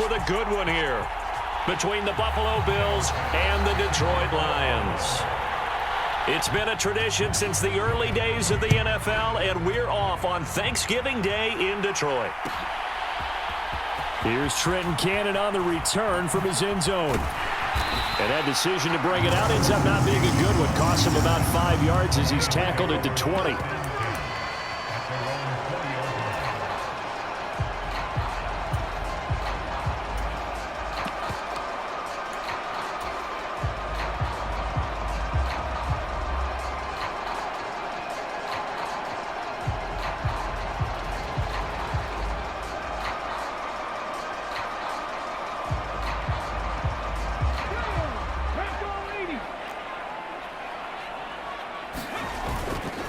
with a good one here between the Buffalo Bills and the Detroit Lions. It's been a tradition since the early days of the NFL, and we're off on Thanksgiving Day in Detroit. Here's Trenton Cannon on the return from his end zone. And that decision to bring it out ends up not being a good one. Costs him about 5 yards as he's tackled at the 20.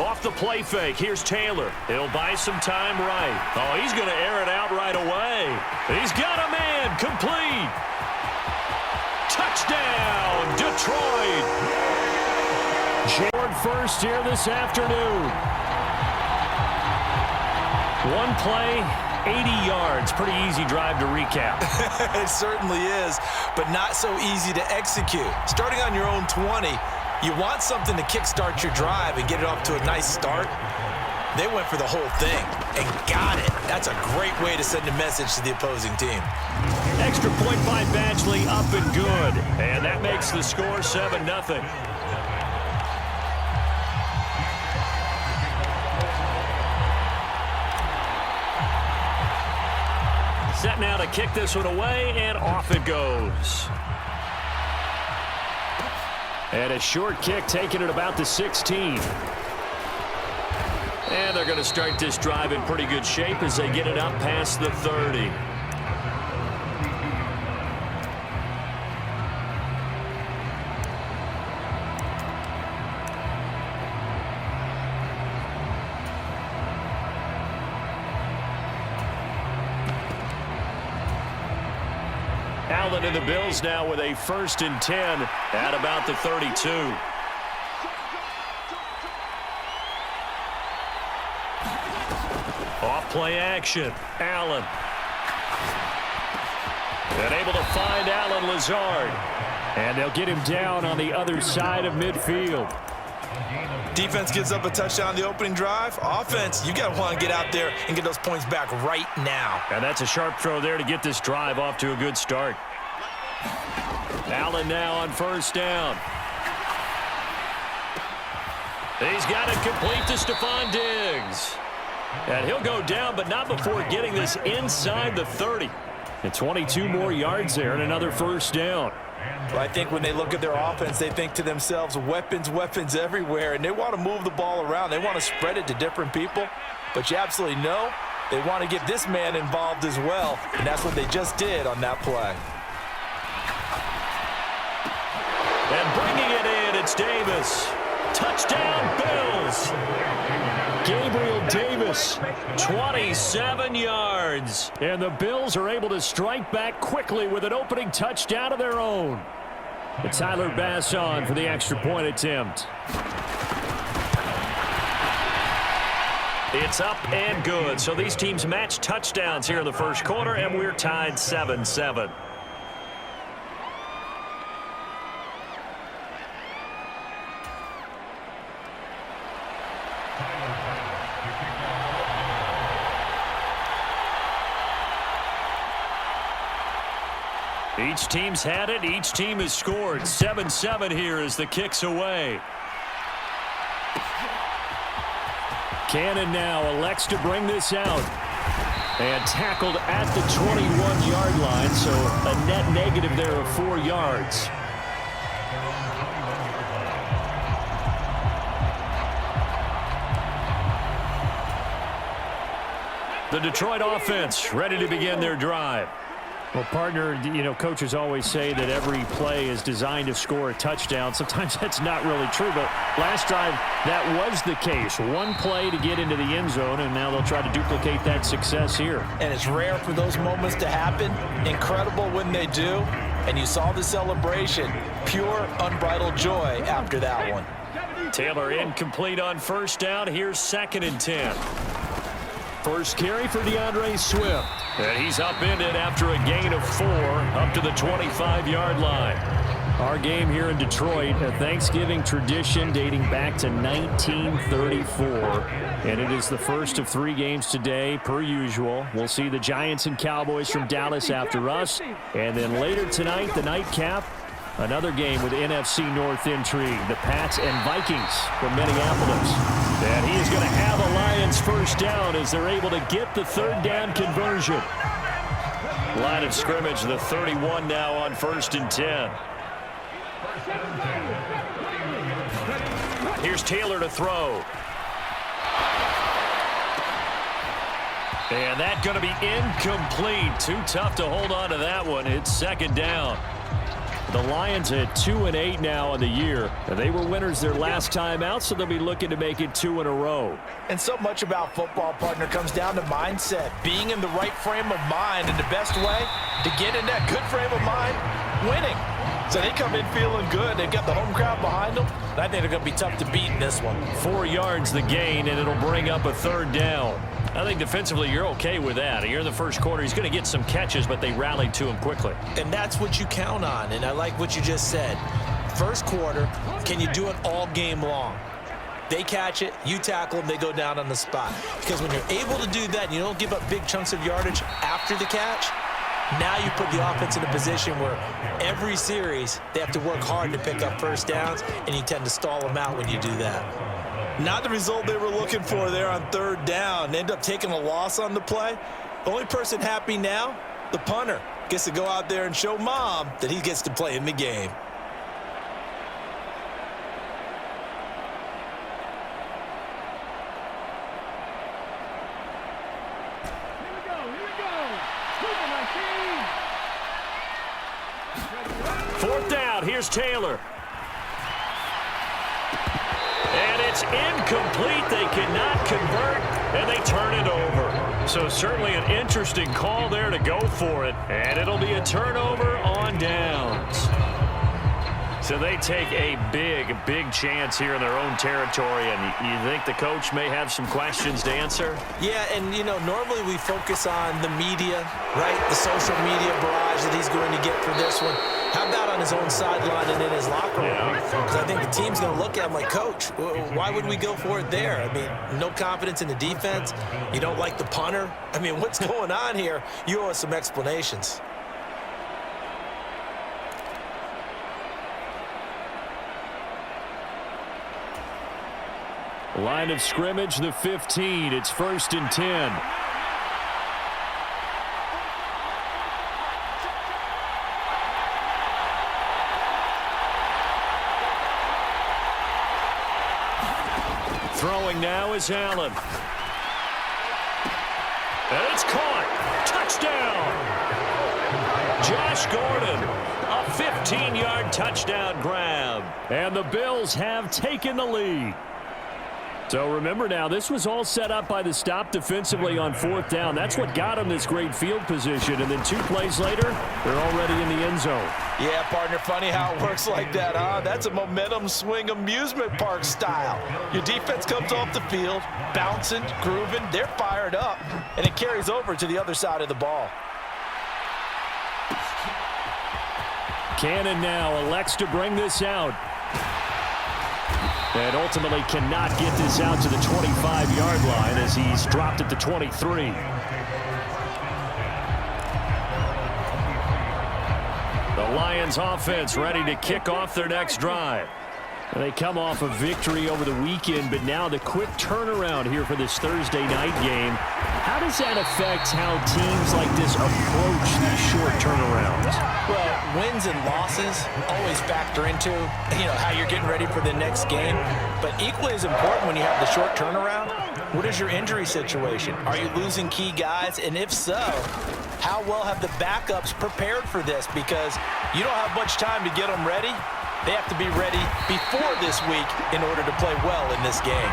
Off the play fake, here's Taylor. He'll buy some time right. Oh, he's going to air it out right away. He's got a man, complete. Touchdown, Detroit. Short first here this afternoon. One play, 80 yards. Pretty easy drive to recap. It certainly is, but not so easy to execute. Starting on your own 20, you want something to kickstart your drive and get it off to a nice start. They went for the whole thing and got it. That's a great way to send a message to the opposing team. Extra point by Batchley, up and good. And that makes the score 7-0. Set now to kick this one away, and off it goes. And a short kick taken at about the 16. And they're going to start this drive in pretty good shape as they get it up past the 30. Allen and the Bills now with a 1st and 10 at about the 32. Off play action. Allen. And able to find Allen Lazard. And they'll get him down on the other side of midfield. Defense gives up a touchdown the opening drive. Offense, you got to want to get out there and get those points back right now. And that's a sharp throw there to get this drive off to a good start. Allen now on 1st down. He's got it complete to Stephon Diggs. And he'll go down, but not before getting this inside the 30. And 22 more yards there and another 1st down. Well, I think when they look at their offense, they think to themselves, weapons, weapons everywhere, and they want to move the ball around. They want to spread it to different people, but you absolutely know they want to get this man involved as well, and that's what they just did on that play. And bringing it in, it's Davis. Touchdown, Bills. Gabriel Davis, 27 yards. and the Bills are able to strike back quickly with an opening touchdown of their own. But Tyler Bass on for the extra point attempt. It's up and good. So these teams match touchdowns here in the 1st quarter, and we're tied 7-7. Each team's had it. Each team has scored. 7-7 here as the kick's away. Cannon now elects to bring this out. And tackled at the 21-yard line, so a net negative there of 4 yards. The Detroit offense ready to begin their drive. Well, partner, you know, coaches always say that every play is designed to score a touchdown. Sometimes that's not really true, but last drive, that was the case. One play to get into the end zone, and now they'll try to duplicate that success here. And it's rare for those moments to happen. Incredible when they do. And you saw the celebration. Pure, unbridled joy after that one. Taylor incomplete on 1st down. Here's 2nd and 10. First carry for DeAndre Swift. And he's upended after a gain of 4 up to the 25-yard line. Our game here in Detroit, a Thanksgiving tradition dating back to 1934. And it is the first of 3 games today, per usual. We'll see the Giants and Cowboys from Dallas after us. And then later tonight, the nightcap, another game with NFC North intrigue. The Pats and Vikings from Minneapolis. And he is going to have a Lions first down as they're able to get the 3rd down conversion. Line of scrimmage, the 31 now on 1st and 10. Here's Taylor to throw. And that's going to be incomplete. Too tough to hold on to that one. It's 2nd down. The Lions at 2-8 now on the year. They were winners their last time out, so they'll be looking to make it 2 in a row. And so much about football, partner, comes down to mindset. Being in the right frame of mind, and the best way to get in that good frame of mind, winning. So they come in feeling good. They've got the home crowd behind them. I think they're going to be tough to beat in this one. 4 yards the gain, and it'll bring up a 3rd down. I think defensively you're okay with that. You're in the first quarter. He's going to get some catches, but they rallied to him quickly. And that's what you count on, and I like what you just said. First quarter, can you do it all game long? They catch it, you tackle them, they go down on the spot. Because when you're able to do that and you don't give up big chunks of yardage after the catch, now you put the offense in a position where every series they have to work hard to pick up first downs, and you tend to stall them out when you do that. Not the result they were looking for there on 3rd down. They end up taking a loss on the play. The only person happy now, the punter, gets to go out there and show mom that he gets to play in the game. Fourth down, here's Taylor. And it's incomplete. They cannot convert, and they turn it over. So certainly an interesting call there to go for it. And it'll be a turnover on downs. So they take a big chance here in their own territory. And you think the coach may have some questions to answer? Yeah, and, you know, normally we focus on the media, right? The social media barrage that he's going to get for this one. How about on his own sideline and in his locker room? Because I think the team's going to look at him like, Coach, why would we go for it there? I mean, no confidence in the defense. You don't like the punter. I mean, what's going on here? You owe us some explanations. Line of scrimmage, the 15. It's 1st and 10. Throwing now is Allen. And it's caught. Touchdown. Josh Gordon. A 15-yard touchdown grab. And the Bills have taken the lead. So remember now, this was all set up by the stop defensively on 4th down. That's what got them this great field position. And then 2 plays later, they're already in the end zone. Yeah, partner, funny how it works like that, huh? That's a momentum swing amusement park style. Your defense comes off the field, bouncing, grooving, they're fired up, and it carries over to the other side of the ball. Cannon now elects to bring this out. And ultimately cannot get this out to the 25-yard line as he's dropped at the 23. The Lions offense ready to kick off their next drive. They come off a victory over the weekend, but now the quick turnaround here for this Thursday night game. How does that affect how teams like this approach these short turnarounds? Well, wins and losses always factor into, how you're getting ready for the next game. But equally as important when you have the short turnaround, what is your injury situation? Are you losing key guys? And if so, how well have the backups prepared for this? Because you don't have much time to get them ready. They have to be ready before this week in order to play well in this game.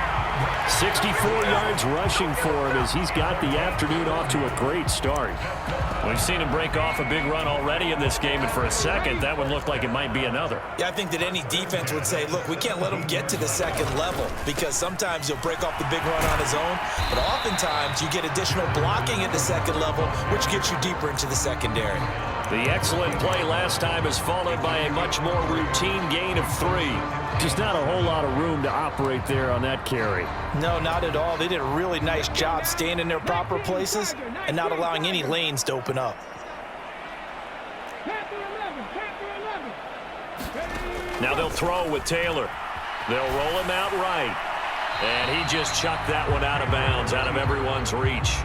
64 yards rushing for him as he's got the afternoon off to a great start. We've seen him break off a big run already in this game, and for a second, that one looked like it might be another. Yeah, I think that any defense would say, look, we can't let him get to the second level because sometimes he'll break off the big run on his own, but oftentimes you get additional blocking at the second level, which gets you deeper into the secondary. The excellent play last time is followed by a much more routine gain of 3. Just not a whole lot of room to operate there on that carry. No, not at all. They did a really nice job staying in their proper places and not allowing any lanes to open up. Now they'll throw with Taylor. They'll roll him out right. And he just chucked that one out of bounds, out of everyone's reach.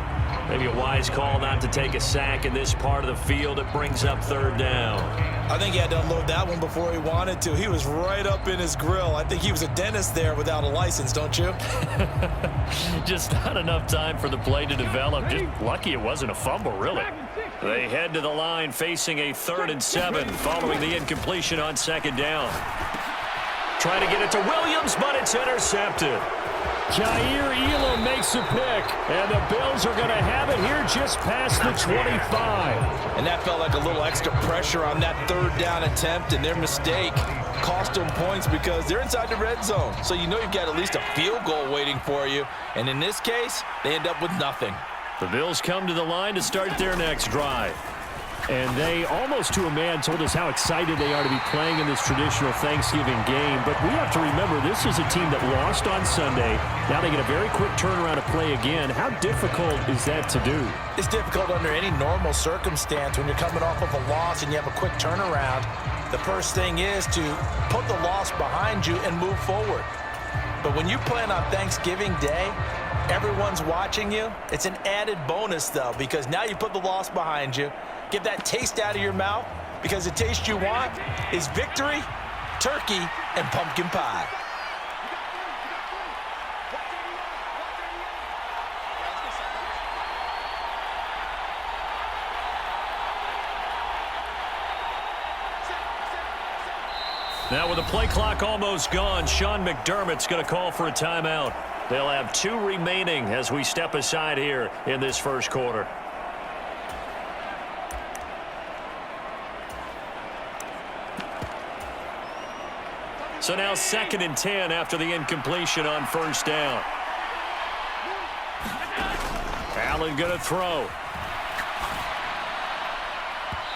Maybe a wise call not to take a sack in this part of the field. It brings up 3rd down. I think he had to unload that one before he wanted to. He was right up in his grill. I think he was a dentist there without a license, don't you? Just not enough time for the play to develop. Just lucky it wasn't a fumble, really. They head to the line facing a 3rd and 7 following the incompletion on 2nd down. Trying to get it to Williams, but it's intercepted. Jair Elam makes a pick, and the Bills are going to have it here just past the 25. And that felt like a little extra pressure on that 3rd down attempt, and their mistake cost them points because they're inside the red zone. So you know you've got at least a field goal waiting for you. And in this case, they end up with nothing. The Bills come to the line to start their next drive. And they, almost to a man, told us how excited they are to be playing in this traditional Thanksgiving game. But we have to remember, this is a team that lost on Sunday. Now they get a very quick turnaround to play again. How difficult is that to do? It's difficult under any normal circumstance when you're coming off of a loss and you have a quick turnaround. The first thing is to put the loss behind you and move forward. But when you play on Thanksgiving Day, everyone's watching you. It's an added bonus, though, because now you put the loss behind you. Get that taste out of your mouth, because the taste you want is victory, turkey, and pumpkin pie. Now with the play clock almost gone, Sean McDermott's going to call for a timeout. They'll have 2 remaining as we step aside here in this first quarter. So now 2nd and 10 after the incompletion on 1st down. Allen going to throw.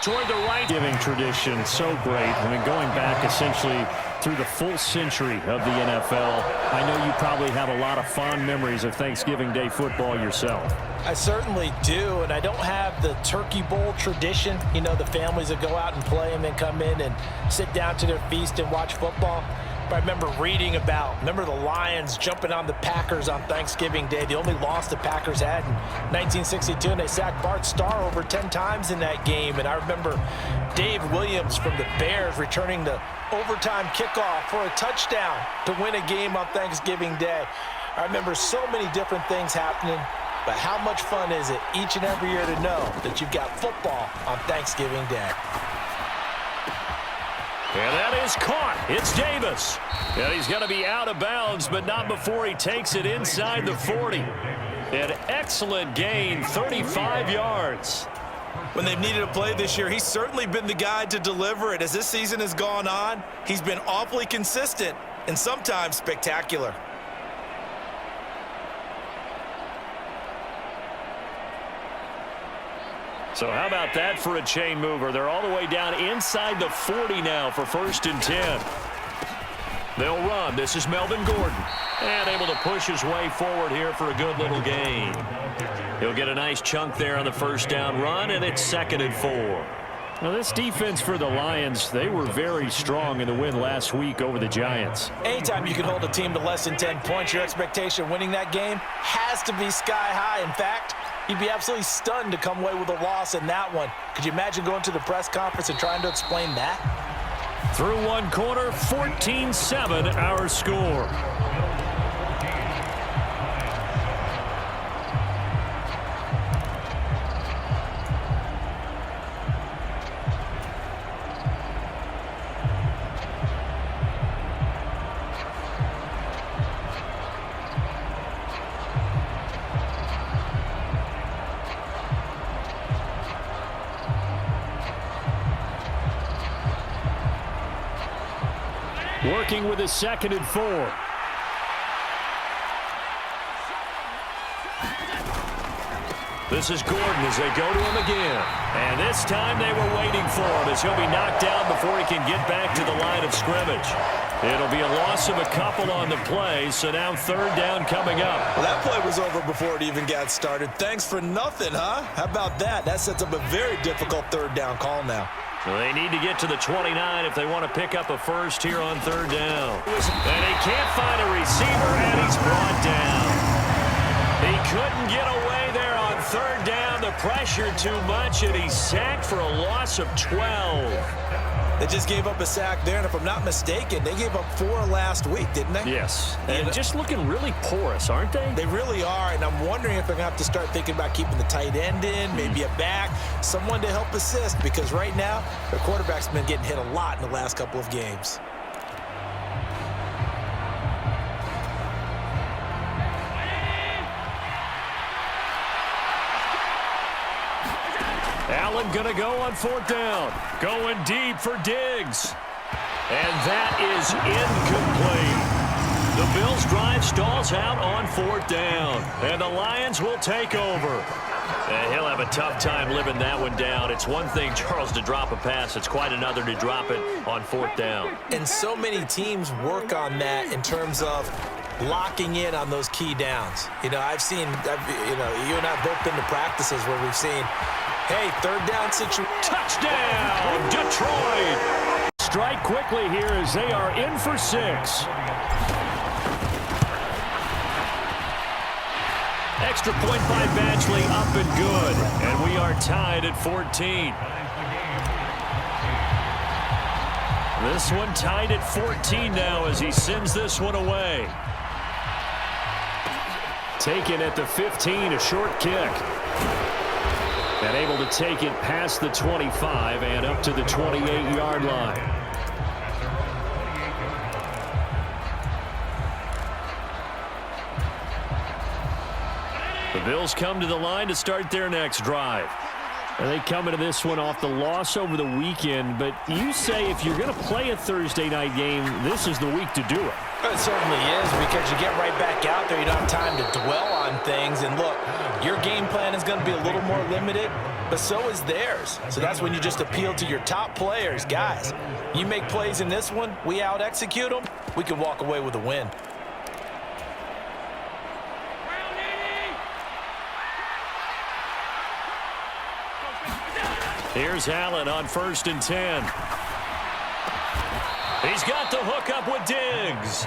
Toward the right. Giving tradition, so great. I mean, going back essentially through the full century of the NFL, I know you probably have a lot of fond memories of Thanksgiving Day football yourself. I certainly do, and I don't have the Turkey Bowl tradition. You know, the families that go out and play and then come in and sit down to their feast and watch football. But I remember reading remember the Lions jumping on the Packers on Thanksgiving Day. The only loss the Packers had in 1962, and they sacked Bart Starr over 10 times in that game. And I remember Dave Williams from the Bears returning the overtime kickoff for a touchdown to win a game on Thanksgiving Day. I remember so many different things happening. But how much fun is it each and every year to know that you've got football on Thanksgiving Day? And that is caught. It's Davis. And he's going to be out of bounds, but not before he takes it inside the 40. An excellent gain, 35 yards. When they've needed a play this year, he's certainly been the guy to deliver it. As this season has gone on, he's been awfully consistent and sometimes spectacular. So how about that for a chain mover? They're all the way down inside the 40 now for 1st and 10. They'll run. This is Melvin Gordon. And able to push his way forward here for a good little gain. He'll get a nice chunk there on the 1st down run, and it's 2nd and 4. Now, this defense for the Lions, they were very strong in the win last week over the Giants. Anytime you can hold a team to less than 10 points, your expectation winning that game has to be sky high. In fact, you'd be absolutely stunned to come away with a loss in that one. Could you imagine going to the press conference and trying to explain that? Through one quarter, 14-7 our score. Working with a 2nd and 4. This is Gordon as they go to him again. And this time they were waiting for him as he'll be knocked down before he can get back to the line of scrimmage. It'll be a loss of a couple on the play, so now 3rd down coming up. Well, that play was over before it even got started. Thanks for nothing, huh? How about that? That sets up a very difficult 3rd down call now. So they need to get to the 29 if they want to pick up a first here on 3rd down. And he can't find a receiver, and he's brought down. He couldn't get away there on 3rd down. The pressure too much, and he's sacked for a loss of 12. They just gave up a sack there, and if I'm not mistaken, they gave up 4 last week, didn't they? Yes, and just looking really porous, aren't they? They really are, and I'm wondering if they're going to have to start thinking about keeping the tight end in, maybe a back, someone to help assist, because right now, their quarterback's been getting hit a lot in the last couple of games. Allen going to go on 4th down. Going deep for Diggs. And that is incomplete. The Bills' drive stalls out on 4th down. And the Lions will take over. And he'll have a tough time living that one down. It's one thing, Charles, to drop a pass. It's quite another to drop it on 4th down. And so many teams work on that in terms of locking in on those key downs. You know, you and I have both been to practices where we've seen, hey, 3rd down situation. Touchdown, Detroit! Strike quickly here as they are in for 6. Extra point by Badgley, up and good. And we are tied at 14. This one tied at 14 now as he sends this one away. Taken at the 15, a short kick. And able to take it past the 25 and up to the 28-yard line. The Bills come to the line to start their next drive. And they come into this one off the loss over the weekend, but you say if you're going to play a Thursday night game, this is the week to do it. It certainly is, because you get right back out there. You don't have time to dwell on things. And look, your game plan is going to be a little more limited, but so is theirs. So that's when you just appeal to your top players. Guys, you make plays in this one, we out-execute them, we can walk away with a win. Here's Allen on 1st and 10. He's got the hook up with Diggs.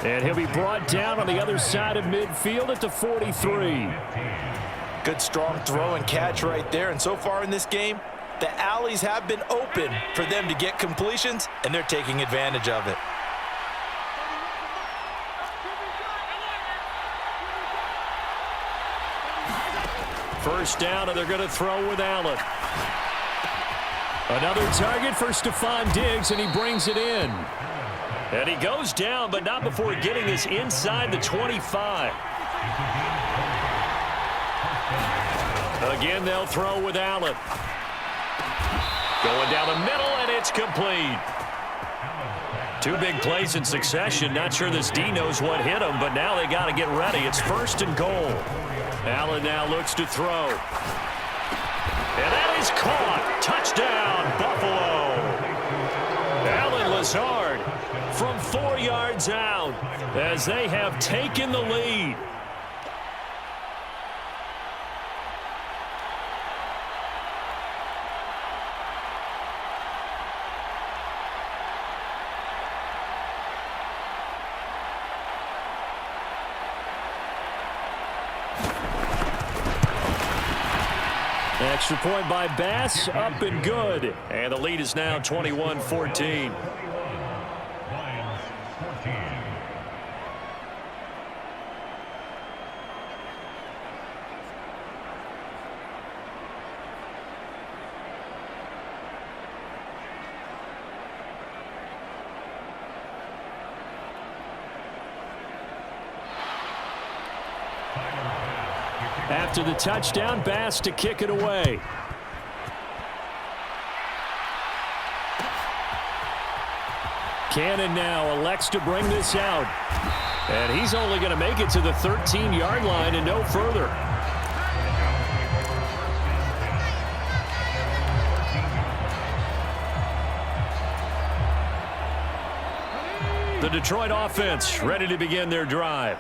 And he'll be brought down on the other side of midfield at the 43. Good strong throw and catch right there. And so far in this game, the alleys have been open for them to get completions, and they're taking advantage of it. First down, and they're going to throw with Allen. Another target for Stephon Diggs, and he brings it in. And he goes down, but not before getting us inside the 25. Again, they'll throw with Allen. Going down the middle, and it's complete. 2 big plays in succession. Not sure this D knows what hit him, but now they got to get ready. It's 1st and goal. Allen now looks to throw. And that is caught. Touchdown, Buffalo. Allen Lazard from 4 yards out as they have taken the lead. Extra point by Bass, up and good. And the lead is now 21-14. After the touchdown, Bass to kick it away. Cannon now elects to bring this out. And he's only going to make it to the 13-yard line and no further. The Detroit offense ready to begin their drive.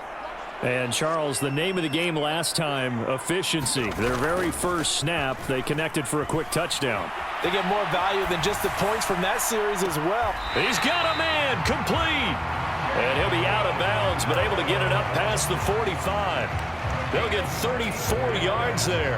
And, Charles, the name of the game last time, efficiency. Their very first snap, they connected for a quick touchdown. They get more value than just the points from that series as well. He's got a man, complete. And he'll be out of bounds, but able to get it up past the 45. They'll get 34 yards there.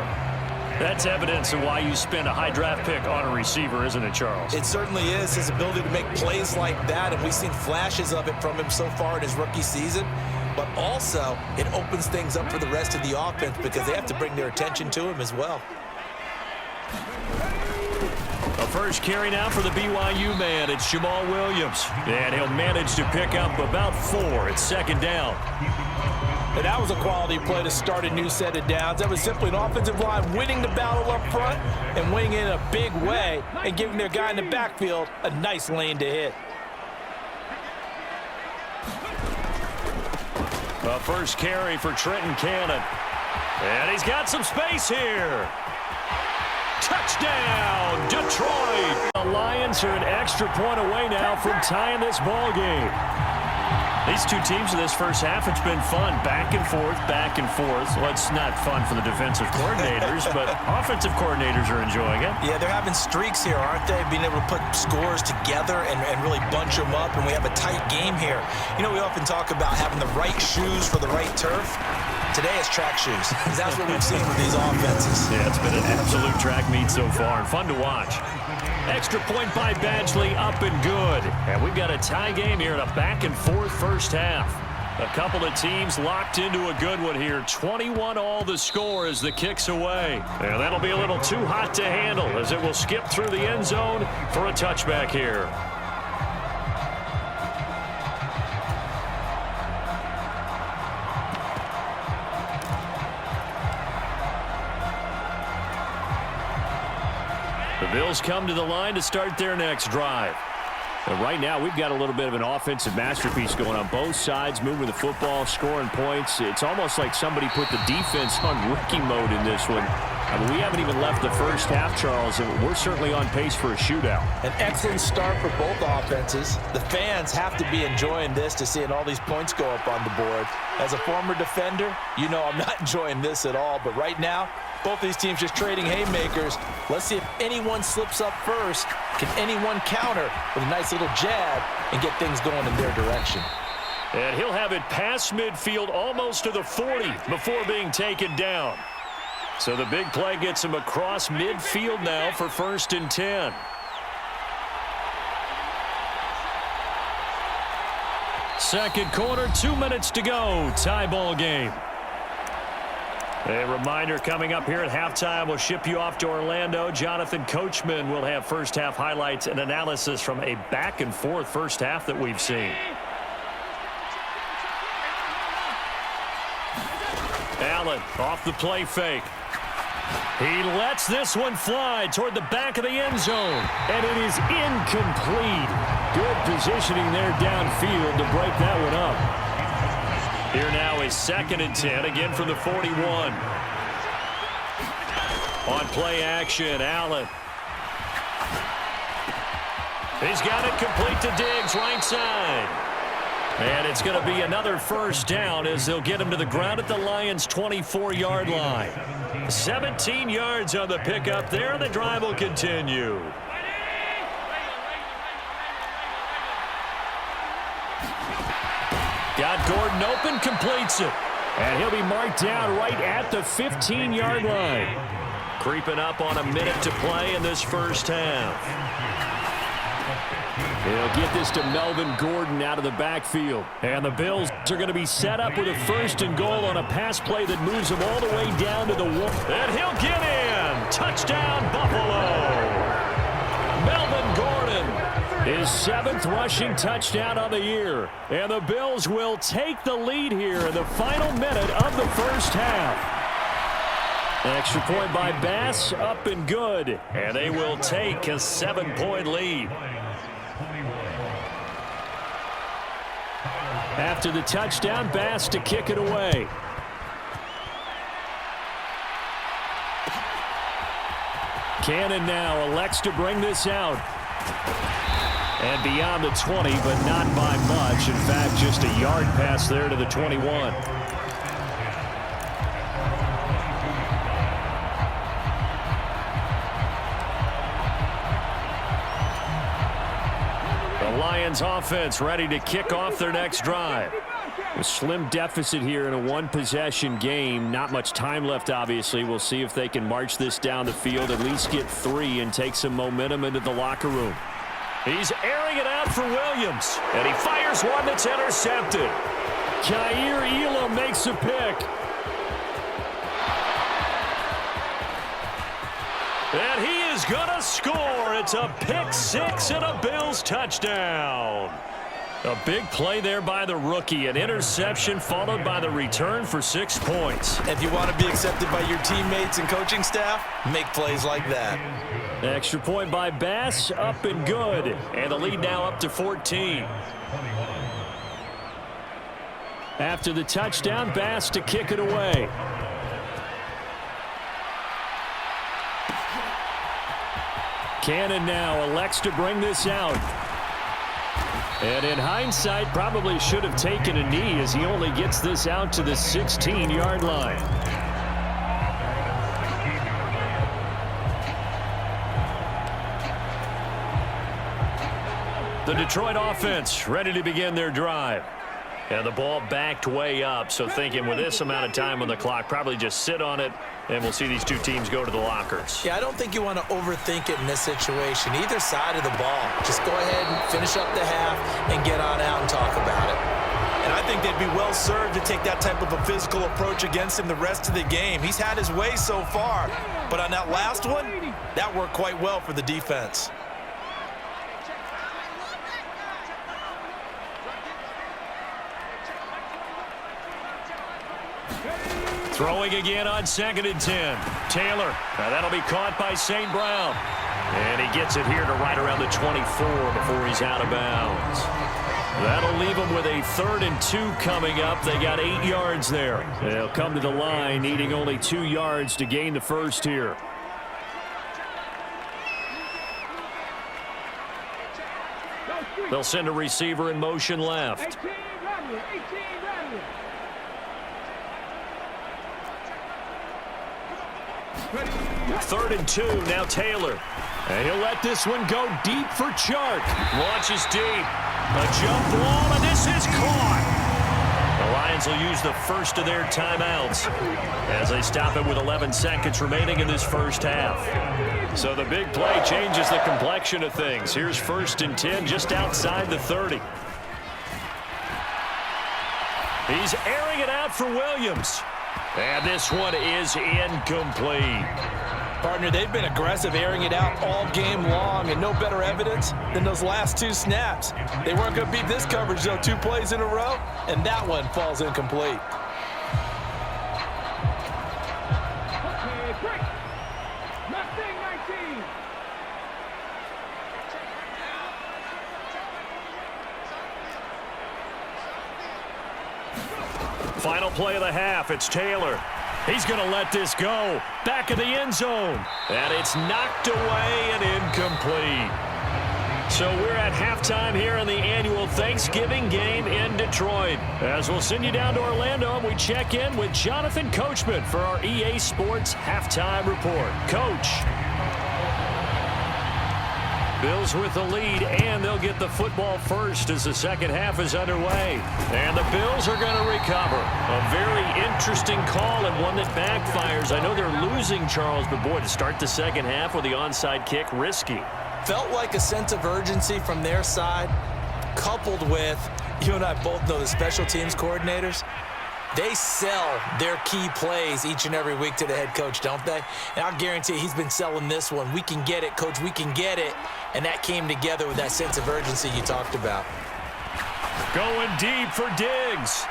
That's evidence of why you spend a high draft pick on a receiver, isn't it, Charles? It certainly is, his ability to make plays like that, and we've seen flashes of it from him so far in his rookie season. But also, it opens things up for the rest of the offense because they have to bring their attention to him as well. A first carry now for the BYU man. It's Jamal Williams. And he'll manage to pick up about 4. It's second down. And that was a quality play to start a new set of downs. That was simply an offensive line winning the battle up front and winning it in a big way and giving their guy in the backfield a nice lane to hit. A first carry for Trenton Cannon. And he's got some space here. Touchdown, Detroit. The Lions are an extra point away now from tying this ball game. These two teams in this first half, it's been fun. Back and forth, back and forth. Well, it's not fun for the defensive coordinators, but offensive coordinators are enjoying it. Yeah, they're having streaks here, aren't they? Being able to put scores together and really bunch them up, and we have a tight game here. You know, we often talk about having the right shoes for the right turf. Today it's track shoes, because that's what we've seen with these offenses. Yeah, it's been an absolute track meet so far, and fun to watch. Extra point by Badgley, up and good. And we've got a tie game here in a back-and-forth first half. A couple of teams locked into a good one here. 21-all the score as the kick's away. And that'll be a little too hot to handle as it will skip through the end zone for a touchback here. The Bills come to the line to start their next drive. And right now, we've got a little bit of an offensive masterpiece going on both sides, moving the football, scoring points. It's almost like somebody put the defense on rookie mode in this one. I mean, we haven't even left the first half, Charles, and we're certainly on pace for a shootout. An excellent start for both offenses. The fans have to be enjoying this to seeing all these points go up on the board. As a former defender, you know I'm not enjoying this at all, but right now, both these teams just trading haymakers. Let's see if anyone slips up first. Can anyone counter with a nice little jab and get things going in their direction? And he'll have it past midfield almost to the 40 before being taken down. So the big play gets him across midfield now for 1st and 10. Second quarter, 2 minutes to go. Tie ball game. A reminder coming up here at halftime. We'll ship you off to Orlando. Jonathan Coachman will have first half highlights and analysis from a back and forth first half that we've seen. Allen off the play fake. He lets this one fly toward the back of the end zone. And it is incomplete. Good positioning there downfield to break that one up. Here now is 2nd and 10, again from the 41. On play action, Allen. He's got it complete to Diggs, right side. And it's going to be another first down as they'll get him to the ground at the Lions' 24-yard line. 17 yards on the pickup there. The drive will continue. Got Gordon open, completes it. And he'll be marked down right at the 15-yard line. Creeping up on a minute to play in this first half. He'll get this to Melvin Gordon out of the backfield. And the Bills are going to be set up with a 1st and goal on a pass play that moves them all the way down to the 1. And he'll get in. Touchdown, Buffalo. Melvin Gordon. His 7th rushing touchdown on the year. And the Bills will take the lead here in the final minute of the first half. Extra point by Bass, up and good. And they will take a 7-point lead. After the touchdown, Bass to kick it away. Cannon now elects to bring this out. And beyond the 20, but not by much. In fact, just a yard pass there to the 21. The Lions offense ready to kick off their next drive. A slim deficit here in a one-possession game. Not much time left, obviously. We'll see if they can march this down the field, at least get 3, and take some momentum into the locker room. He's airing it out for Williams, and he fires one that's intercepted. Kaiir Elam makes a pick. And he is going to score. It's a pick 6 and a Bills touchdown. A big play there by the rookie. An interception followed by the return for 6 points. If you want to be accepted by your teammates and coaching staff, make plays like that. Extra point by Bass, up and good. And the lead now up to 14. After the touchdown, Bass to kick it away. Cannon now elects to bring this out. And in hindsight, probably should have taken a knee as he only gets this out to the 16-yard line. The Detroit offense ready to begin their drive. And the ball backed way up, so thinking with this amount of time on the clock, probably just sit on it, and we'll see these two teams go to the lockers. Yeah, I don't think you want to overthink it in this situation. Either side of the ball. Just go ahead and finish up the half and get on out and talk about it. And I think they'd be well served to take that type of a physical approach against him the rest of the game. He's had his way so far, but on that last one, that worked quite well for the defense. Throwing again on 2nd and 10. Taylor. Now that'll be caught by St. Brown. And he gets it here to right around the 24 before he's out of bounds. That'll leave them with a 3rd and 2 coming up. They got 8 yards there. They'll come to the line needing only 2 yards to gain the first here. They'll send a receiver in motion left. 3rd and 2, now Taylor. And he'll let this one go deep for Chark. Launches deep. A jump ball, and this is caught. The Lions will use the first of their timeouts as they stop it with 11 seconds remaining in this first half. So the big play changes the complexion of things. Here's 1st and 10 just outside the 30. He's airing it out for Williams. And this one is incomplete. Partner, they've been aggressive, airing it out all game long, and no better evidence than those last 2 snaps. They weren't going to beat this coverage, though, 2 plays in a row, and that one falls incomplete. Final play of the half, it's Taylor. He's going to let this go. Back of the end zone. And it's knocked away and incomplete. So we're at halftime here in the annual Thanksgiving game in Detroit. As we'll send you down to Orlando, and we check in with Jonathan Coachman for our EA Sports Halftime Report. Coach. Bills with the lead, and they'll get the football first as the second half is underway. And the Bills are going to recover. A very interesting call and one that backfires. I know they're losing, Charles, but boy, to start the second half with the onside kick, risky. Felt like a sense of urgency from their side, coupled with, you and I both know the special teams coordinators. They sell their key plays each and every week to the head coach, don't they? And I'll guarantee you he's been selling this one. We can get it, coach, we can get it. And that came together with that sense of urgency you talked about. Going deep for Diggs.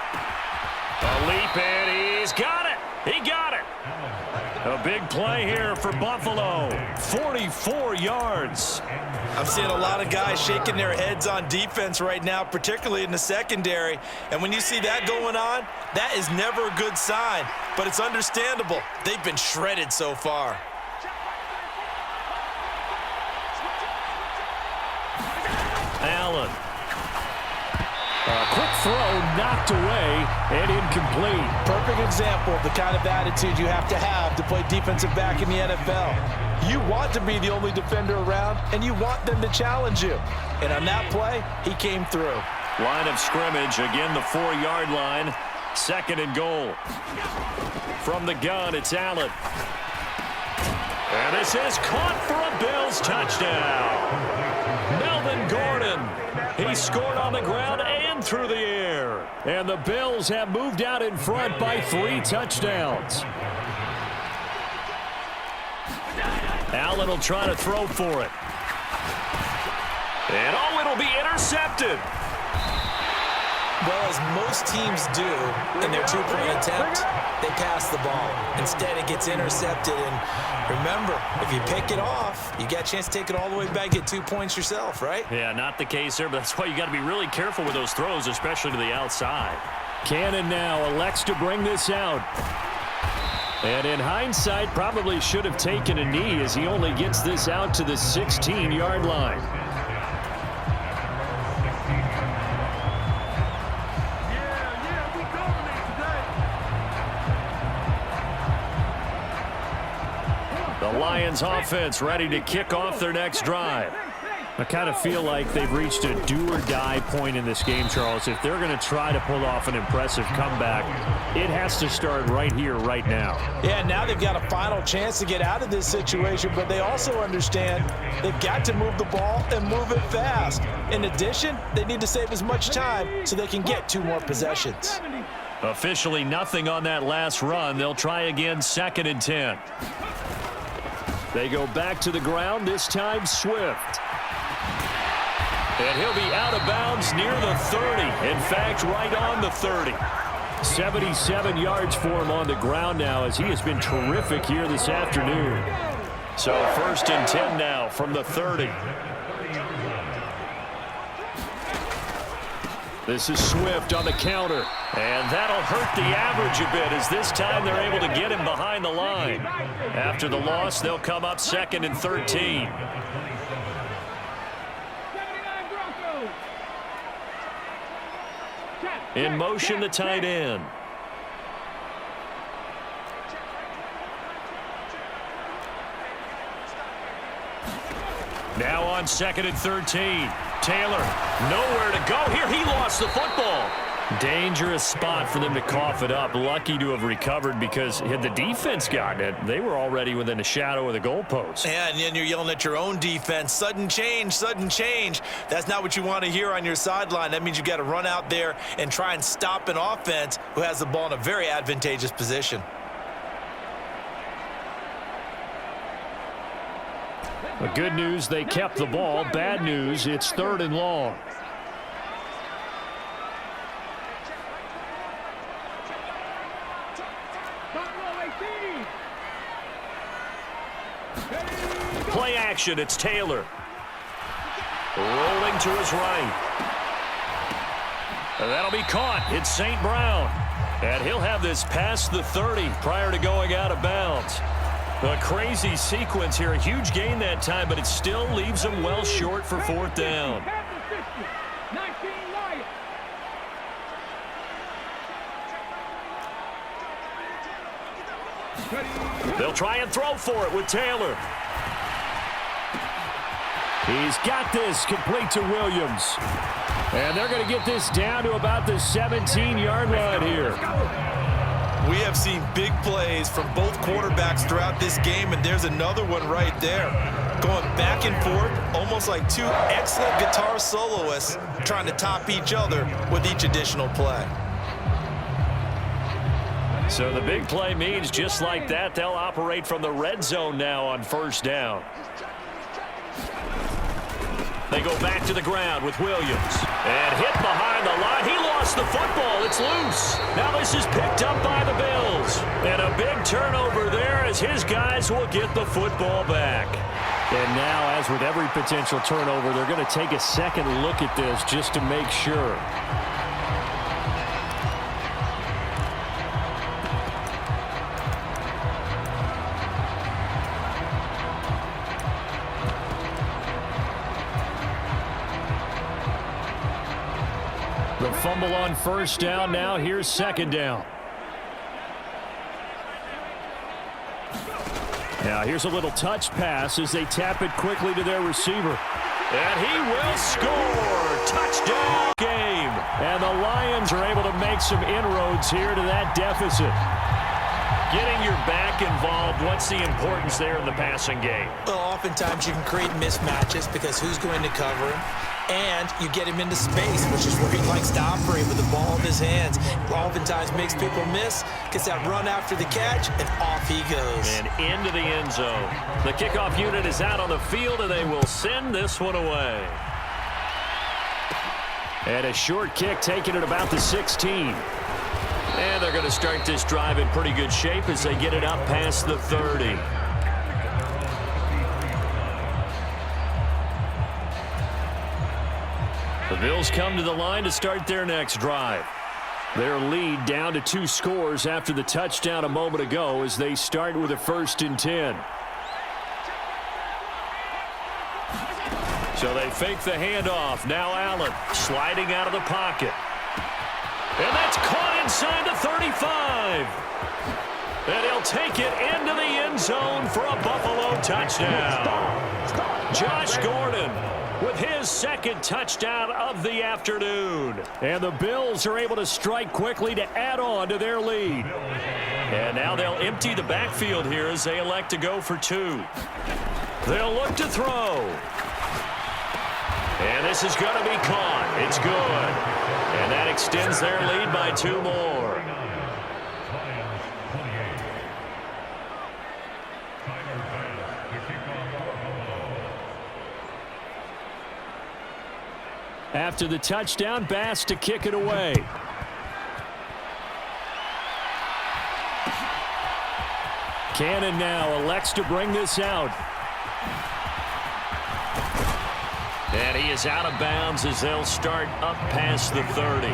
A leap, and he's got it. He got it. A big play here for Buffalo. 44 yards. I'm seeing a lot of guys shaking their heads on defense right now, particularly in the secondary. And when you see that going on, that is never a good sign. But it's understandable. They've been shredded so far. Allen. A quick throw knocked away and incomplete. Perfect example of the kind of attitude you have to play defensive back in the NFL. You want to be the only defender around, and you want them to challenge you. And on that play, he came through. Line of scrimmage, again the 4-yard line. 2nd and goal. From the gun, it's Allen. And this is caught for a Bills touchdown. Melvin Gordon. He scored on the ground and through the air. And the Bills have moved out in front by 3 touchdowns. Allen will try to throw for it. And oh, it'll be intercepted. Well, as most teams do in their 2-point attempt, they pass the ball. Instead, it gets intercepted. And remember, if you pick it off, you got a chance to take it all the way back, get 2 points yourself, right? Yeah, not the case there, but that's why you got to be really careful with those throws, especially to the outside. Cannon now elects to bring this out. And in hindsight, probably should have taken a knee as he only gets this out to the 16-yard line. The Lions offense ready to kick off their next drive. I kind of feel like they've reached a do-or-die point in this game, Charles. If they're going to try to pull off an impressive comeback, it has to start right here, right now. Yeah, now they've got a final chance to get out of this situation, but they also understand they've got to move the ball and move it fast. In addition, they need to save as much time so they can get 2 more possessions. Officially nothing on that last run. They'll try again, 2nd and 10. They go back to the ground, this time Swift. And he'll be out of bounds near the 30. In fact, right on the 30. 77 yards for him on the ground now as he has been terrific here this afternoon. So 1st and 10 now from the 30. This is Swift on the counter. And that'll hurt the average a bit as this time they're able to get him behind the line. After the loss, they'll come up 2nd and 13. In motion, the tight end. Now on 2nd and 13. Taylor, nowhere to go here. He lost the football. Dangerous spot for them to cough it up. Lucky to have recovered because had the defense gotten it, they were already within a shadow of the goalpost. Yeah, and then you're yelling at your own defense. Sudden change, sudden change. That's not what you want to hear on your sideline. That means you got to run out there and try and stop an offense who has the ball in a very advantageous position. The good news, they kept the ball. Bad news, it's 3rd and long. Play action, it's Taylor. Rolling to his right. And that'll be caught. It's St. Brown. And he'll have this past the 30 prior to going out of bounds. A crazy sequence here. A huge gain that time, but it still leaves him well short for 4th down. They'll try and throw for it with Taylor. He's got this complete to Williams. And they're going to get this down to about the 17-yard line here. We have seen big plays from both quarterbacks throughout this game, and there's another one right there. Going back and forth, almost like 2 excellent guitar soloists trying to top each other with each additional play. So the big play means just like that, they'll operate from the red zone now on 1st down. They go back to the ground with Williams. And hit behind the line. He lost the football. It's loose. Now this is picked up by the Bills. And a big turnover there as his guys will get the football back. And now, as with every potential turnover, they're going to take a second look at this just to make sure. The fumble on first down. Now here's second down. Now here's a little touch pass as they tap it quickly to their receiver. And he will score. Touchdown game. And the Lions are able to make some inroads here to that deficit. Getting your back involved, what's the importance there in the passing game? Well, oftentimes you can create mismatches because who's going to cover him? And you get him into space, which is where he likes to operate with the ball in his hands. Oftentimes makes people miss, gets that run after the catch, and off he goes. And into the end zone. The kickoff unit is out on the field, and they will send this one away. And a short kick taken at about the 16. And they're going to start this drive in pretty good shape as they get it up past the 30. The Bills come to the line to start their next drive. Their lead down to 2 scores after the touchdown a moment ago as they start with a 1st and 10. So they fake the handoff. Now Allen sliding out of the pocket. And that's caught inside the 35. And he'll take it into the end zone for a Buffalo touchdown. Josh Gordon with his second touchdown of the afternoon. And the Bills are able to strike quickly to add on to their lead. And now they'll empty the backfield here as they elect to go for 2. They'll look to throw. And this is going to be caught. It's good. And that extends their lead by 2 more. After the touchdown, Bass to kick it away. Cannon now elects to bring this out. And he is out of bounds as they'll start up past the 30.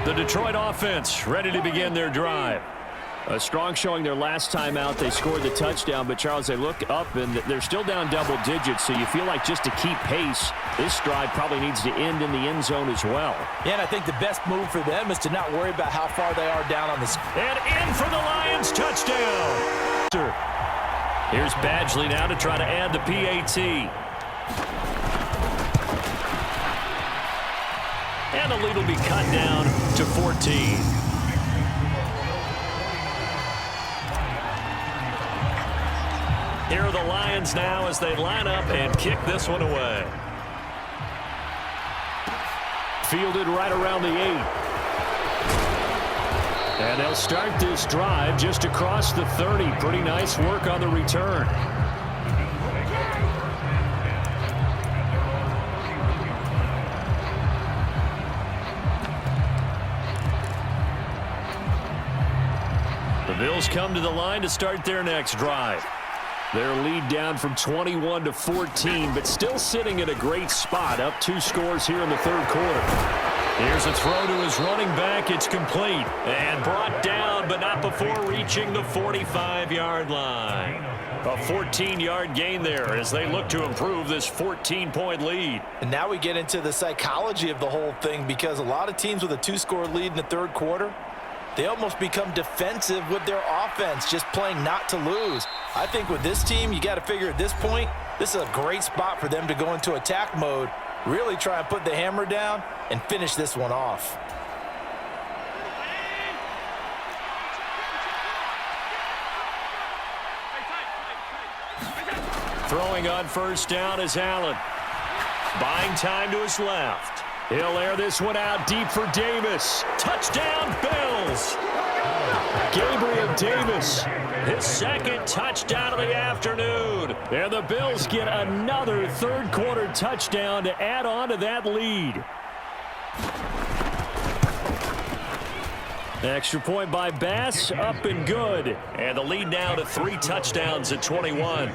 The Detroit offense ready to begin their drive. A strong showing their last time out. They scored the touchdown, but Charles, they look up and they're still down double digits, so you feel like just to keep pace, this drive probably needs to end in the end zone as well. Yeah, and I think the best move for them is to not worry about how far they are down on the and in for the Lions touchdown. Here's Badgley now to try to add the PAT. And the lead will be cut down to 14. Here are the Lions now as they line up and kick this one away. Fielded right around the 8. And they'll start this drive just across the 30. Pretty nice work on the return. The Bills come to the line to start their next drive. Their lead down from 21 to 14, but still sitting at a great spot, up 2 scores here in the 3rd quarter. Here's a throw to his running back. It's complete. And brought down, but not before reaching the 45-yard line. A 14-yard gain there as they look to improve this 14-point lead. And now we get into the psychology of the whole thing, because a lot of teams with a 2-score lead in the 3rd quarter, they almost become defensive with their offense, just playing not to lose. I think with this team, you got to figure at this point, this is a great spot for them to go into attack mode, really try and put the hammer down and finish this one off. Throwing on first down is Allen. Buying time to his left. He'll air this one out deep for Davis. Touchdown, Bills! Gabriel Davis. His second touchdown of the afternoon. And the Bills get another third-quarter touchdown to add on to that lead. Extra point by Bass, up and good. And the lead now to 3 touchdowns at 21.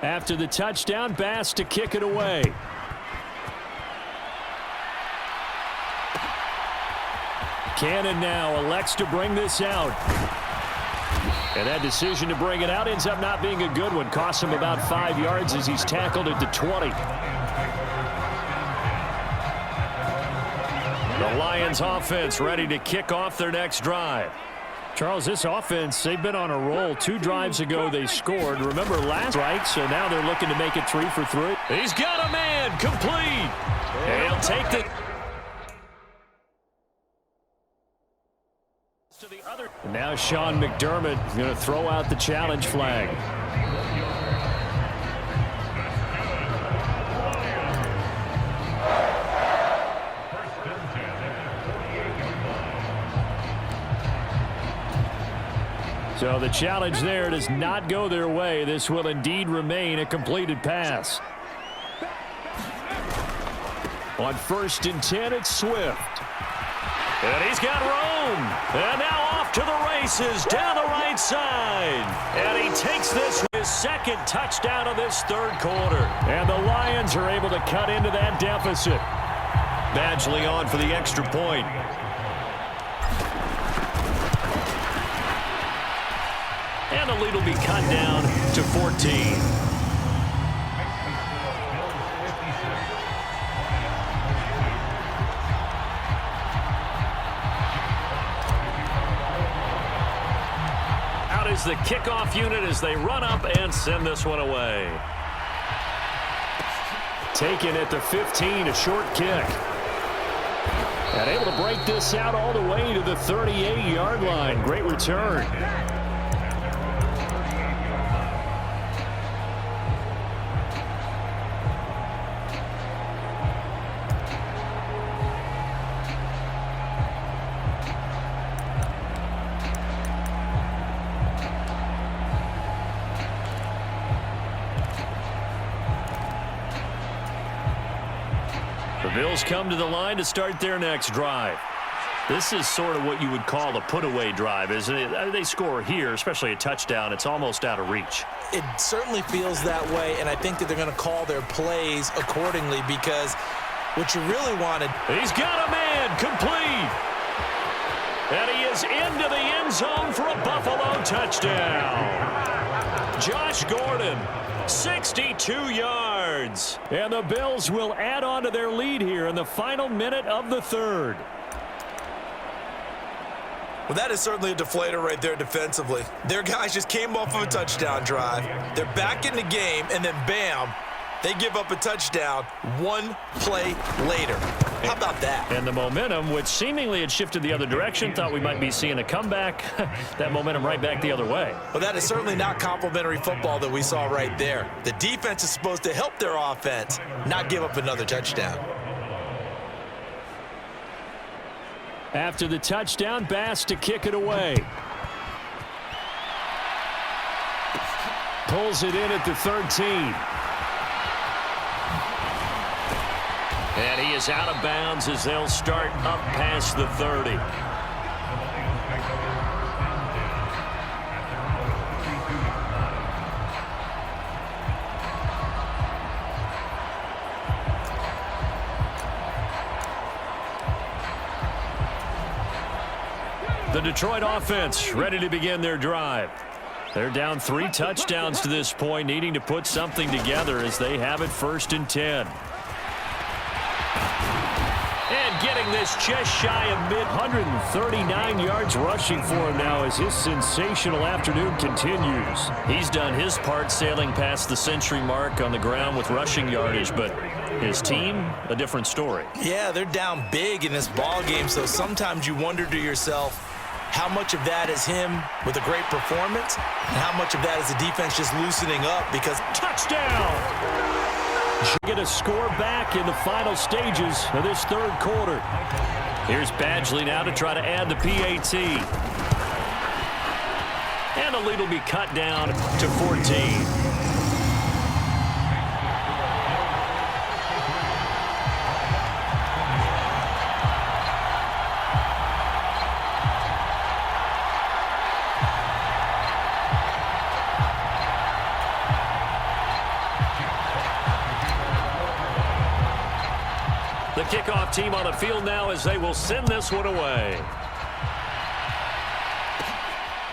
After the touchdown, Bass to kick it away. Cannon now elects to bring this out. And that decision to bring it out ends up not being a good one. Costs him about 5 yards as he's tackled at the 20. The Lions offense ready to kick off their next drive. Charles, this offense, they've been on a roll. 2 drives ago they scored. Remember last right, so now they're looking to make it 3 for 3. He's got a man complete. And he'll take the... And now Sean McDermott is going to throw out the challenge flag. So the challenge there does not go their way. This will indeed remain a completed pass. On 1st and 10, it's Swift. And he's got room. And now off to the races down the right side. And he takes this his second touchdown of this third quarter. And the Lions are able to cut into that deficit. Badgley on for the extra point. And the lead will be cut down to 14. Out is the kickoff unit as they run up and send this one away. Taken at the 15, a short kick. And able to break this out all the way to the 38-yard line. Great return. The Bills come to the line to start their next drive. This is sort of what you would call a put-away drive, isn't it? They score here, especially a touchdown. It's almost out of reach. It certainly feels that way, and I think that they're going to call their plays accordingly because what you really wanted. He's got a man complete. And he is into the end zone for a Buffalo touchdown. Josh Gordon, 62 yards. And the Bills will add on to their lead here in the final minute of the third. Well, that is certainly a deflator right there defensively. Their guys just came off of a touchdown drive. They're back in the game, and then bam, they give up a touchdown 1 play later. How about that? And the momentum, which seemingly had shifted the other direction, thought we might be seeing a comeback. That momentum right back the other way. Well, that is certainly not complimentary football that we saw right there. The defense is supposed to help their offense, not give up another touchdown. After the touchdown, Bass to kick it away. Pulls it in at the 13. And he is out of bounds as they'll start up past the 30. The Detroit offense ready to begin their drive. They're down 3 touchdowns to this point, needing to put something together as they have it 1st and 10. And getting this just shy of 139 yards rushing for him now as his sensational afternoon continues. He's done his part sailing past the century mark on the ground with rushing yardage, but his team, a different story. Yeah, they're down big in this ball game, so sometimes you wonder to yourself how much of that is him with a great performance and how much of that is the defense just loosening up because touchdown! Get a score back in the final stages of this third quarter. Here's Badgley now to try to add the PAT. And the lead will be cut down to 14. The kickoff team on the field now as they will send this one away.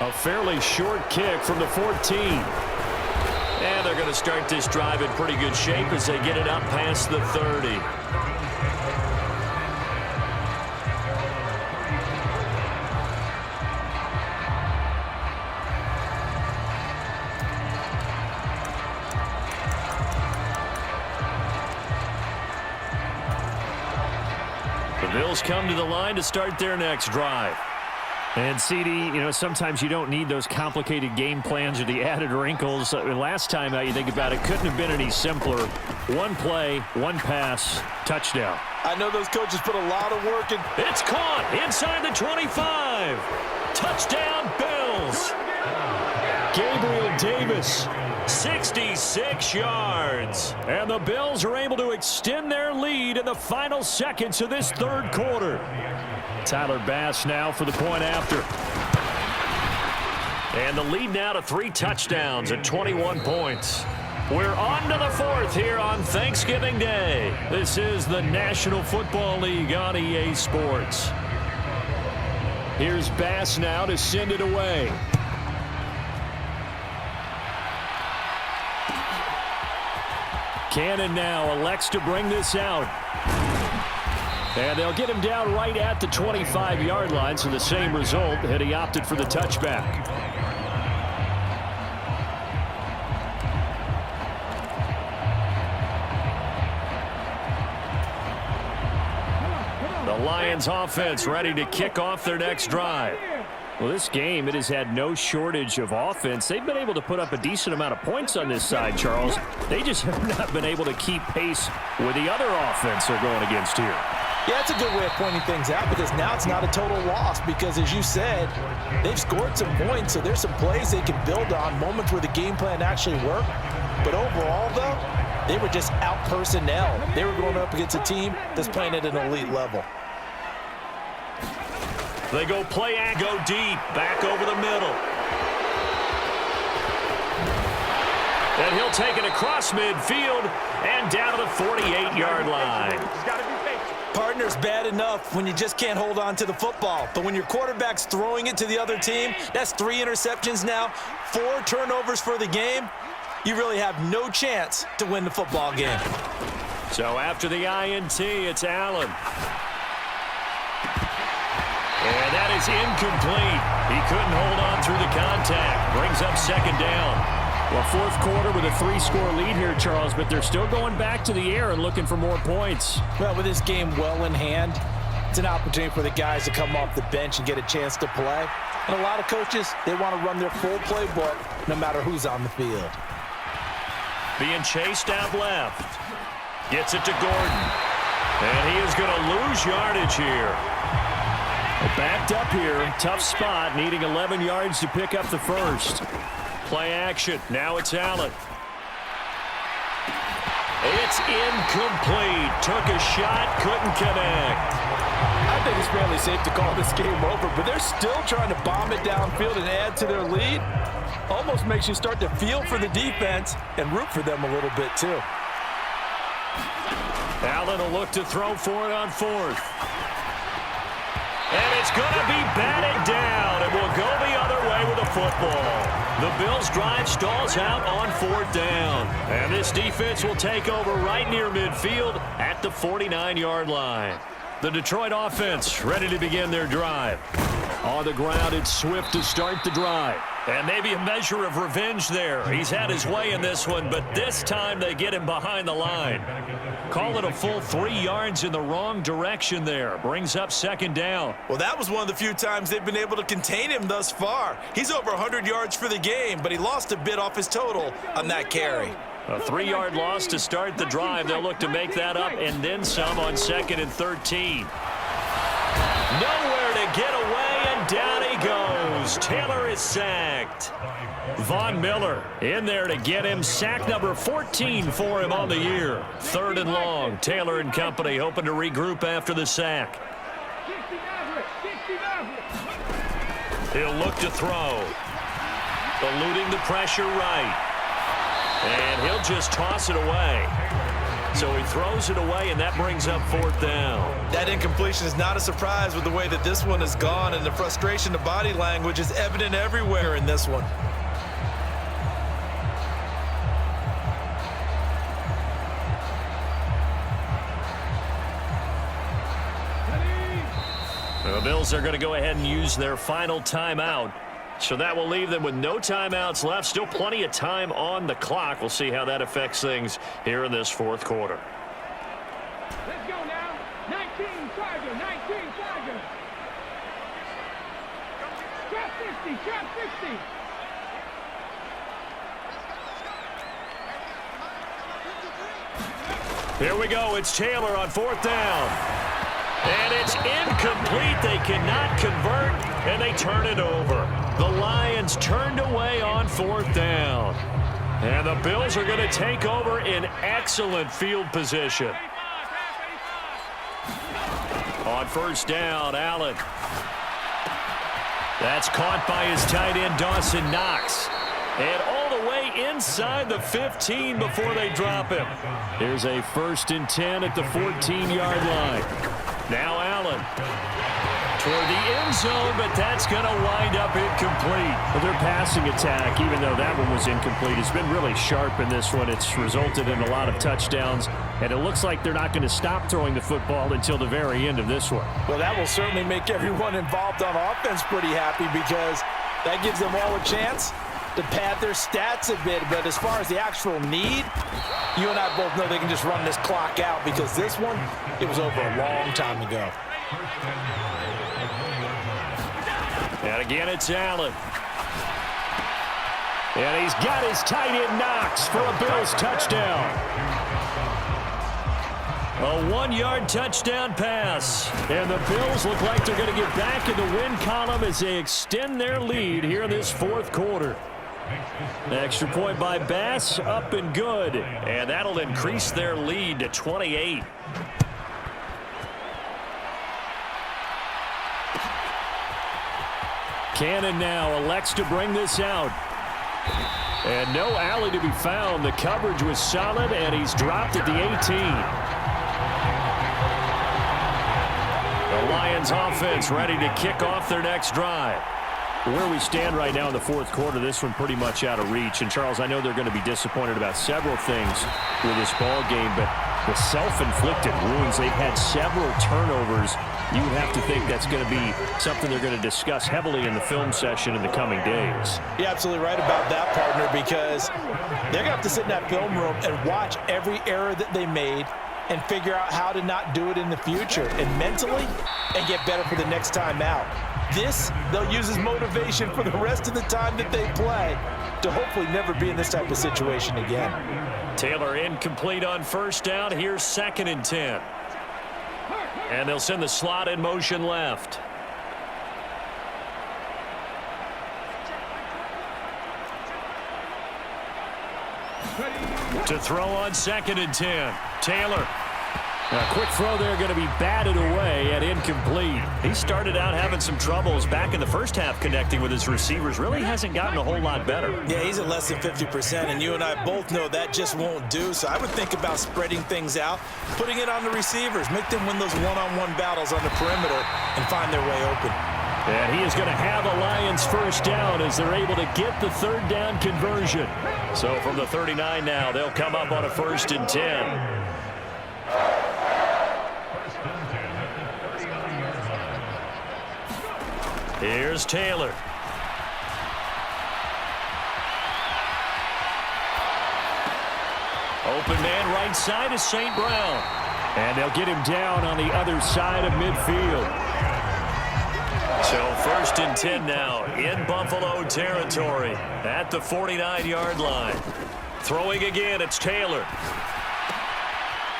A fairly short kick from the 14. And they're going to start this drive in pretty good shape as they get it up past the 30. The Bills come to the line to start their next drive. And, CD, sometimes you don't need those complicated game plans or the added wrinkles. Last time you think about it, couldn't have been any simpler. One play, one pass, touchdown. I know those coaches put a lot of work in. It's caught inside the 25. Touchdown, Bills. Gabriel Davis. 66 yards. And the Bills are able to extend their lead in the final seconds of this third quarter. Tyler Bass now for the point after. And the lead now to 3 touchdowns at 21 points. We're on to the fourth here on Thanksgiving Day. This is the National Football League on EA Sports. Here's Bass now to send it away. Cannon now elects to bring this out. And they'll get him down right at the 25-yard line, so the same result had he opted for the touchback. The Lions offense ready to kick off their next drive. Well, this game, it has had no shortage of offense. They've been able to put up a decent amount of points on this side, Charles. They just have not been able to keep pace with the other offense they're going against here. Yeah, it's a good way of pointing things out because now it's not a total loss because, as you said, they've scored some points, so there's some plays they can build on, moments where the game plan actually worked. But overall, though, they were just out personnel. They were going up against a team that's playing at an elite level. They go play and go deep, back over the middle. And he'll take it across midfield and down to the 48-yard line. Partner's bad enough when you just can't hold on to the football. But when your quarterback's throwing it to the other team, that's 3 interceptions now, 4 turnovers for the game. You really have no chance to win the football game. So after the INT, it's Allen. And that is incomplete. He couldn't hold on through the contact. Brings up second down. Well, fourth quarter with a 3-score lead here, Charles, but they're still going back to the air and looking for more points. Well, with this game well in hand, it's an opportunity for the guys to come off the bench and get a chance to play. And a lot of coaches, they want to run their full playbook no matter who's on the field. Being chased out left. Gets it to Gordon. And he is going to lose yardage here. Backed up here, tough spot, needing 11 yards to pick up the first. Play action. Now it's Allen. It's incomplete. Took a shot, couldn't connect. I think it's fairly safe to call this game over, but they're still trying to bomb it downfield and add to their lead. Almost makes you start to feel for the defense and root for them a little bit too. Allen will look to throw for it on fourth. And it's going to be batted down. It will go the other way with the football. The Bills' drive stalls out on fourth down. And this defense will take over right near midfield at the 49-yard line. The Detroit offense ready to begin their drive. On the ground, it's Swift to start the drive. And maybe a measure of revenge there. He's had his way in this one, but this time they get him behind the line. Call it a full 3 yards in the wrong direction there. Brings up second down. Well, that was one of the few times they've been able to contain him thus far. He's over 100 yards for the game, but he lost a bit off his total on that carry. A 3-yard loss to start the drive. They'll look to make that up and then some on 2nd and 13. Nowhere to get away, and down he goes. Taylor is sacked. Von Miller in there to get him. Sack number 14 for him on the year. 3rd and long. Taylor and company hoping to regroup after the sack. He'll look to throw. Eluding the pressure right. And he'll just toss it away. So he throws it away, and that brings up 4th down. That incompletion is not a surprise with the way that this one has gone, and the frustration of body language is evident everywhere in this one. The Bills are going to go ahead and use their final timeout. So that will leave them with no timeouts left. Still plenty of time on the clock. We'll see how that affects things here in this 4th quarter. Let's go now. 19 Charger, 19 Charger. Trap 60, trap 60. Here we go. It's Taylor on 4th down. And it's incomplete. They cannot convert, and they turn it over. The Lions turned away on 4th down. And the Bills are going to take over in excellent field position. On 1st down, Allen. That's caught by his tight end, Dawson Knox. And all the way inside the 15 before they drop him. Here's a 1st and 10 at the 14-yard line. Now Allen toward the end zone, but that's going to wind up incomplete. Well, their passing attack, even though that one was incomplete, has been really sharp in this one. It's resulted in a lot of touchdowns, and it looks like they're not going to stop throwing the football until the very end of this one. Well, that will certainly make everyone involved on offense pretty happy, because that gives them all a chance to pad their stats a bit. But as far as the actual need, you and I both know they can just run this clock out, because this one, it was over a long time ago. And again, it's Allen. And he's got his tight end Knox for a Bills touchdown. A 1-yard touchdown pass. And the Bills look like they're going to get back in the win column as they extend their lead here in this 4th quarter. Extra point by Bass, up and good. And that'll increase their lead to 28. Cannon now elects to bring this out. And no alley to be found. The coverage was solid, and he's dropped at the 18. The Lions offense ready to kick off their next drive. Where we stand right now in the 4th quarter, this one pretty much out of reach. And, Charles, I know they're going to be disappointed about several things with this ball game, but the self-inflicted wounds, they've had several turnovers. You have to think that's going to be something they're going to discuss heavily in the film session in the coming days. You're absolutely right about that, partner, because they're going to have to sit in that film room and watch every error that they made and figure out how to not do it in the future, and mentally, and get better for the next time out. This, they'll use as motivation for the rest of the time that they play to hopefully never be in this type of situation again. Taylor incomplete on 1st down. Here's 2nd and 10. And they'll send the slot in motion left. To throw on 2nd and 10. Taylor. A quick throw there, going to be batted away and incomplete. He started out having some troubles back in the first half connecting with his receivers. Really hasn't gotten a whole lot better. Yeah, he's at less than 50%, and you and I both know that just won't do. So I would think about spreading things out, putting it on the receivers, make them win those one-on-one battles on the perimeter and find their way open. And he is going to have a Lions 1st down as they're able to get the 3rd down conversion. So from the 39 now, they'll come up on a 1st and 10. Here's Taylor. Open man right side is St. Brown. And they'll get him down on the other side of midfield. So 1st and 10 now in Buffalo territory at the 49-yard line. Throwing again, it's Taylor.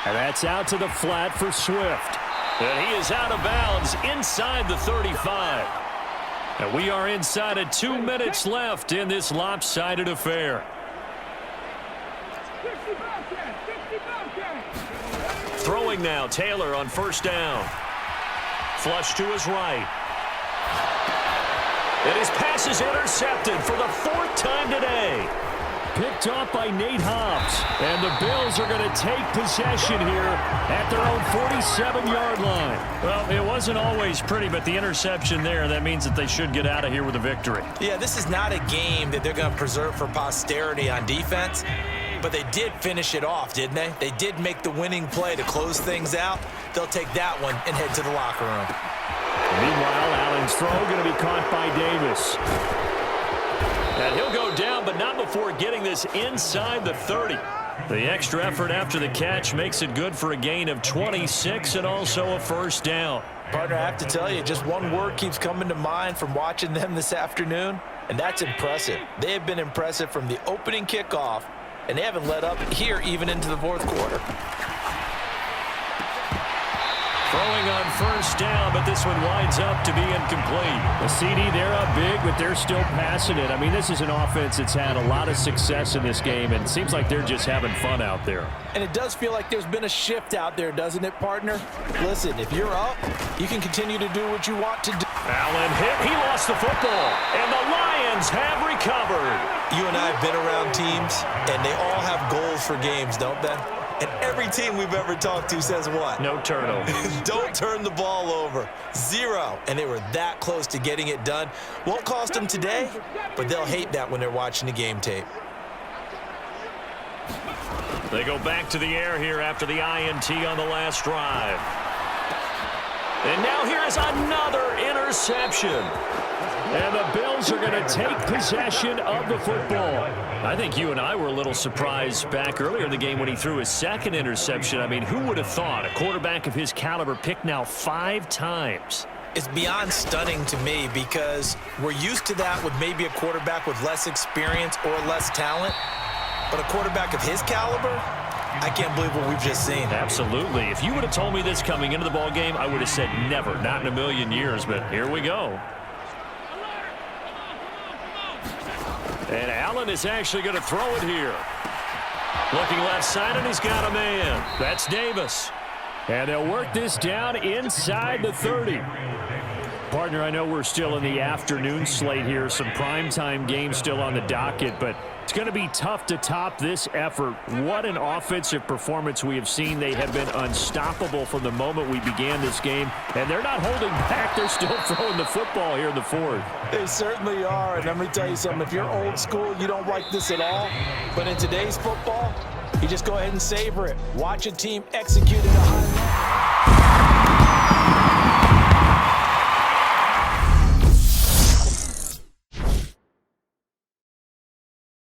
And that's out to the flat for Swift. And he is out of bounds inside the 35. And we are inside of 2 minutes left in this lopsided affair. 60 Bobcats, 60 Bobcats. Throwing now, Taylor on 1st down. Flush to his right. And his pass is intercepted for the 4th time today. Picked off by Nate Hobbs. And the Bills are going to take possession here at their own 47-yard line. Well, it wasn't always pretty, but the interception there, that means that they should get out of here with a victory. Yeah, this is not a game that they're going to preserve for posterity on defense, but they did finish it off, didn't they? They did make the winning play to close things out. They'll take that one and head to the locker room. Meanwhile, Allen's throw going to be caught by Davis. And he'll go down, but not before getting this inside the 30. The extra effort after the catch makes it good for a gain of 26 and also a 1st down. Partner, I have to tell you, just one word keeps coming to mind from watching them this afternoon, and that's impressive. They have been impressive from the opening kickoff, and they haven't let up here even into the 4th quarter. Throwing on 1st down, but this one winds up to be incomplete. The CD, they're up big, but they're still passing it. I mean, this is an offense that's had a lot of success in this game, and it seems like they're just having fun out there. And it does feel like there's been a shift out there, doesn't it, partner? Listen, if you're up, you can continue to do what you want to do. Allen hit. He lost the football, and the Lions have recovered. You and I have been around teams, and they all have goals for games, don't they? And every team we've ever talked to says what? No turnover. Don't turn the ball over. 0. And they were that close to getting it done. Won't cost them today, but they'll hate that when they're watching the game tape. They go back to the air here after the INT on the last drive. And now here is another interception. And the Bills are going to take possession of the football. I think you and I were a little surprised back earlier in the game when he threw his 2nd interception. I mean, who would have thought a quarterback of his caliber picked now 5 times? It's beyond stunning to me because we're used to that with maybe a quarterback with less experience or less talent. But a quarterback of his caliber, I can't believe what we've just seen. Absolutely. If you would have told me this coming into the ball game, I would have said never, not in a million years. But here we go. And Allen is actually going to throw it here. Looking left side, and he's got a man. That's Davis. And they'll work this down inside the 30. Partner, I know we're still in the afternoon slate here. Some primetime games still on the docket, but it's going to be tough to top this effort. What an offensive performance we have seen. They have been unstoppable from the moment we began this game, and they're not holding back. They're still throwing the football here in the 4th. They certainly are, and let me tell you something. If you're old school, you don't like this at all. But in today's football, you just go ahead and savor it. Watch a team execute at a high level.